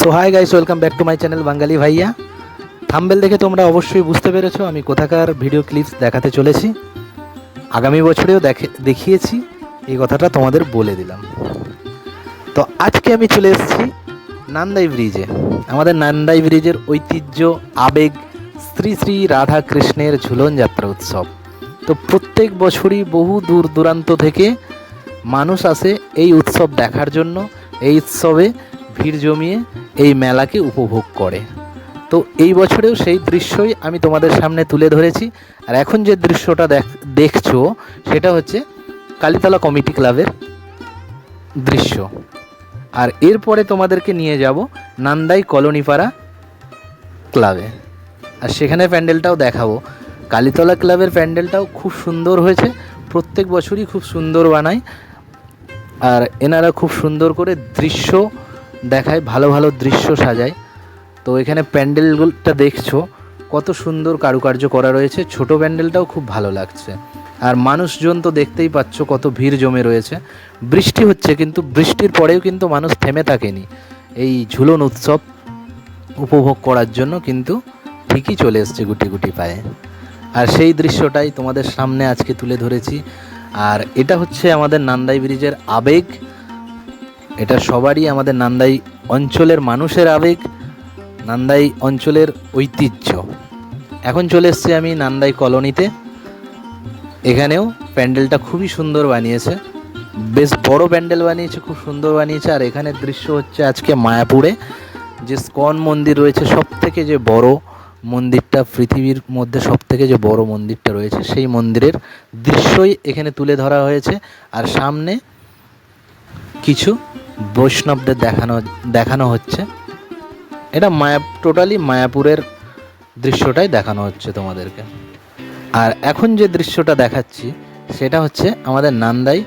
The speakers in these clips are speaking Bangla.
So hi guys, welcome back to my channel Bangali Bhaiya. Thumbnail দেখে তোমরা অবশ্যই বুঝতে পেরেছো আমি কোথাকার ভিডিও ক্লিপস দেখাতে চলেছি। আগামী বছরেও দেখিয়েছি, এই কথাটা তোমাদের বলে দিলাম। তো আজকে আমি চলে এসেছি নান্দাই ব্রিজে। আমাদের নান্দাই ব্রিজের ঐতিহ্য, আবেগ শ্রী শ্রী রাধা কৃষ্ণের ঝুলন যাত্রা উৎসব। তো প্রত্যেক বছরই বহু দূর দূরান্ত থেকে মানুষ আসে এই উৎসব দেখার জন্য। এই উৎসবে ভিড় জমিয়ে এই মেলাকে উপভোগ করে। তো এই বছরেও সেই দৃশ্যই আমি তোমাদের সামনে তুলে ধরেছি। আর এখন যে দৃশ্যটা দেখছো সেটা হচ্ছে কালীতলা কমিটি ক্লাবের দৃশ্য। আর এরপরে তোমাদেরকে নিয়ে যাব নান্দাই কলোনিপাড়া ক্লাবে, আর সেখানে প্যান্ডেলটাও দেখাবো। কালীতলা ক্লাবের প্যান্ডেলটাও খুব সুন্দর হয়েছে, প্রত্যেক বছরই খুব সুন্দর বানায়। আর এনারা খুব সুন্দর করে দৃশ্য দেখায়, ভালো ভালো দৃশ্য সাজায়। তো এখানে প্যান্ডেলটা দেখছো কত সুন্দর কারুকার্য করা রয়েছে, ছোট প্যান্ডেলটাও খুব ভালো লাগছে। আর মানুষজন তো দেখতেই পাচ্ছ কত ভিড় জমে রয়েছে। বৃষ্টি হচ্ছে, কিন্তু বৃষ্টির পরেও কিন্তু মানুষ থেমে থাকেনি এই ঝুলন উৎসব উপভোগ করার জন্য, কিন্তু ঠিকই চলে এসছে গুটি গুটি পায়ে। আর সেই দৃশ্যটাই তোমাদের সামনে আজকে তুলে ধরেছি। আর এটা হচ্ছে আমাদের নান্দাই ব্রিজের আবেগ, এটা সবারই, আমাদের নান্দাই অঞ্চলের মানুষের আবেগ, নান্দাই অঞ্চলের ঐতিহ্য। এখন চলে এসেছি আমি নান্দাই কলোনিতে। এখানেও প্যান্ডেলটা খুবই সুন্দর বানিয়েছে, বেশ বড় প্যান্ডেল বানিয়েছে, খুব সুন্দর বানিয়েছে। আর এখানের দৃশ্য হচ্ছে আজকে মায়াপুরে যে স্কন মন্দির রয়েছে, সব থেকে যে বড় মন্দিরটা, পৃথিবীর মধ্যে সব থেকে যে বড় মন্দিরটা রয়েছে, সেই মন্দিরের দৃশ্যই এখানে তুলে ধরা হয়েছে। আর সামনে কিছু বৈষ্ণবদের দেখানো হচ্ছে। এটা টোটালি মায়াপুরের দৃশ্যটাই দেখানো হচ্ছে তোমাদেরকে। আর এখন যে দৃশ্যটা দেখাচ্ছি সেটা হচ্ছে আমাদের নান্দাই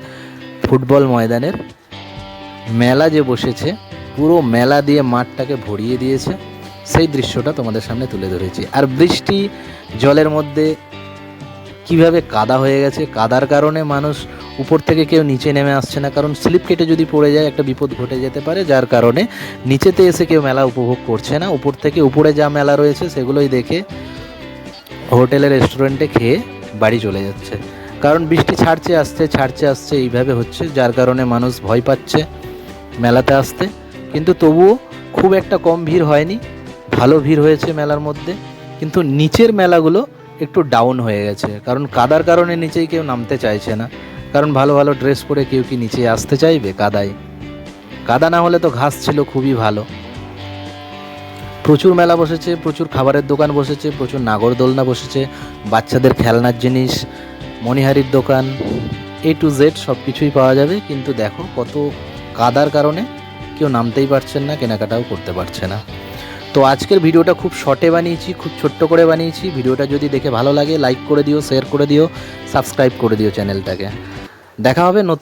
ফুটবল ময়দানের মেলা যে বসেছে, পুরো মেলা দিয়ে মাঠটাকে ভরিয়ে দিয়েছে, সেই দৃশ্যটা তোমাদের সামনে তুলে ধরেছি। আর বৃষ্টি জলের মধ্যে কিভাবে কাদা হয়ে গেছে, কাদার কারণে মানুষ উপর থেকে কেউ নিচে নেমে আসছে না, কারণ স্লিপ কেটে যদি পড়ে যায় একটা বিপদ ঘটে যেতে পারে, যার কারণে নিচেতে এসে কেউ মেলা উপভোগ করছে না। উপর থেকে উপরে যা মেলা রয়েছে সেগুলোই দেখে হোটেলে রেস্টুরেন্টে খেয়ে বাড়ি চলে যাচ্ছে, কারণ বৃষ্টি ছাড়ছে আসছে এইভাবে হচ্ছে, যার কারণে মানুষ ভয় পাচ্ছে মেলাতে আসতে। কিন্তু তবুও খুব একটা কম ভিড় হয়নি, ভালো ভিড় হয়েছে মেলার মধ্যে। কিন্তু নিচের মেলাগুলো একটু ডাউন হয়ে গেছে, কারণ কাদার কারণে নিচেই কেউ নামতে চাইছে না, কারণ ভালো ভালো ড্রেস পরে কেউ কি নিচে আসতে চাইবে কাদায়? কাদা না হলে তো ঘাস ছিল খুবই ভালো। প্রচুর মেলা বসেছে, প্রচুর খাবারের দোকান বসেছে, প্রচুর নাগরদোলনা বসেছে, বাচ্চাদের খেলনার জিনিস, মণিহারির দোকান, A to Z সব কিছুই পাওয়া যাবে। কিন্তু দেখো কত কাদার কারণে কেউ নামতেই পারছেন না, কেনাকাটাও করতে পারছে না। তো আজকের ভিডিওটা খুব শর্টে বানিয়েছি, খুব ছোট্ট করে বানিয়েছি। ভিডিওটা যদি দেখে ভালো লাগে লাইক করে দিও, শেয়ার করে দিও, সাবস্ক্রাইব করে দিও চ্যানেলটাকে। দেখা হবে নতুন